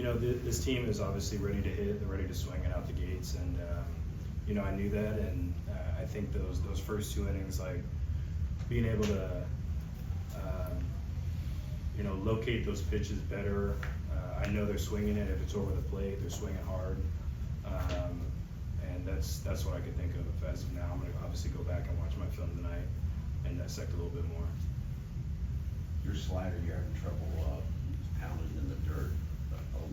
This team is obviously ready to hit. They're ready to swing it out the gates, and I knew that, and I think those first 2 innings, like being able to locate those pitches better. I know they're swinging it. If it's over the plate, they're swinging hard, and that's what I could think of as of now. I'm going to obviously go back and watch my film tonight and dissect a little bit more. Your slider, you're having trouble pounding in the dirt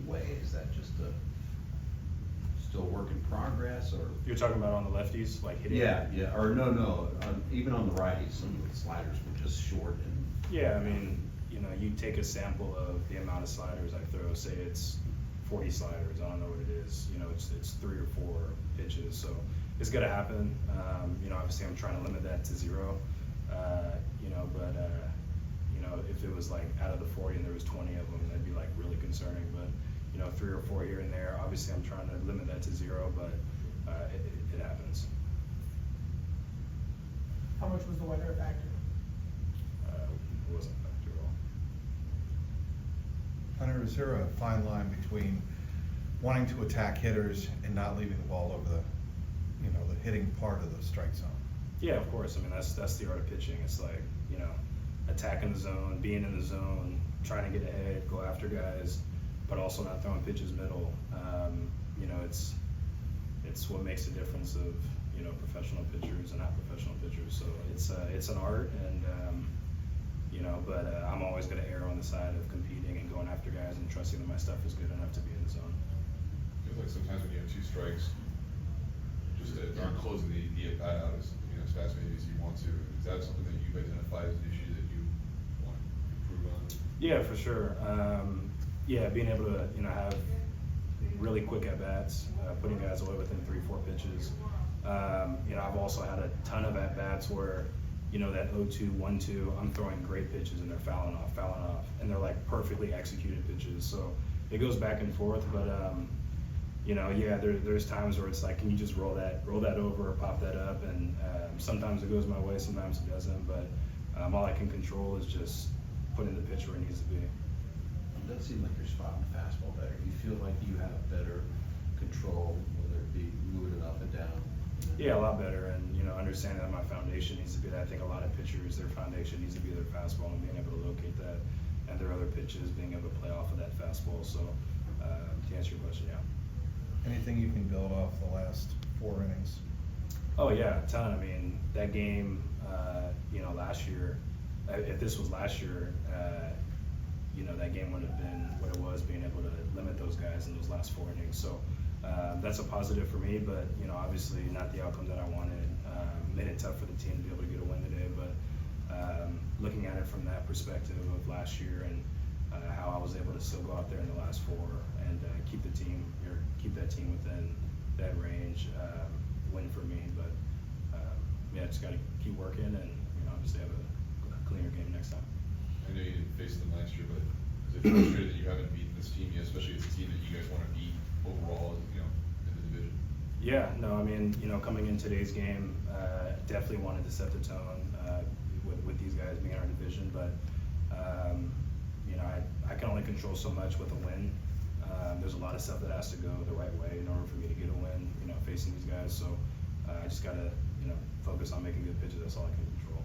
away. Is that just still work in progress, or? You're talking about on the lefties, like hitting? Yeah, or no, even on the righties, some of the sliders were just short and. Yeah, I mean, you take a sample of the amount of sliders I throw. Say it's 40 sliders. I don't know what it is. It's 3 or 4 pitches, so it's gonna happen. Obviously I'm trying to limit that to 0. But if it was like out of the 40 and there was 20 of them, that'd be like really concerning. But 3 or 4 here and there. Obviously I'm trying to limit that to 0, but it happens. How much was the weather a factor? It wasn't a factor at all. Hunter, is there a fine line between wanting to attack hitters and not leaving the ball over the hitting part of the strike zone? Yeah, of course. I mean, that's the art of pitching. It's like, attacking the zone, being in the zone, trying to get ahead, go after guys, but also not throwing pitches middle. It's what makes the difference of, professional pitchers and not professional pitchers. So it's an art, and, but I'm always going to err on the side of competing and going after guys and trusting that my stuff is good enough to be in the zone. Feels like sometimes when you have 2 strikes, just aren't closing the at-bat out as fast maybe as you want to. Is that something that you've identified as an issue that you want to improve on? Yeah, for sure. Being able to have really quick at-bats, putting guys away within 3-4 pitches. I've also had a ton of at-bats where that 0-2, 1-2, I'm throwing great pitches and they're fouling off, and they're like perfectly executed pitches. So it goes back and forth, but there's times where it's like, can you just roll that over or pop that up? And sometimes it goes my way, sometimes it doesn't. But all I can control is just putting the pitch where it needs to be. It does seem like you're spotting the fastball better. Do you feel like you have better control, whether it be moving it up and down? Yeah, a lot better, and understanding that my foundation needs to be that. I think a lot of pitchers, their foundation needs to be their fastball, and being able to locate that, and their other pitches, being able to play off of that fastball. So to answer your question, yeah. Anything you can build off the last 4 innings? Oh yeah, a ton. I mean, that game, last year, if this was last year, that game would have been what it was, being able to limit those guys in those last 4 innings. So that's a positive for me, but obviously not the outcome that I wanted. Made it tough for the team to be able to get a win today, but looking at it from that perspective of last year and how I was able to still go out there in the last 4 and keep that team within that range, win for me. But just got to keep working and obviously have a cleaner game next time. I know you didn't face them last year, but is it frustrating that you haven't beaten this team yet, especially as a team that you guys want to beat overall, in the division? Yeah, no, I mean, coming in today's game, definitely wanted to set the tone with these guys being in our division, but I can only control so much with a win. There's a lot of stuff that has to go the right way in order for me to get a win, facing these guys. So I just got to, focus on making good pitches. That's all I can control.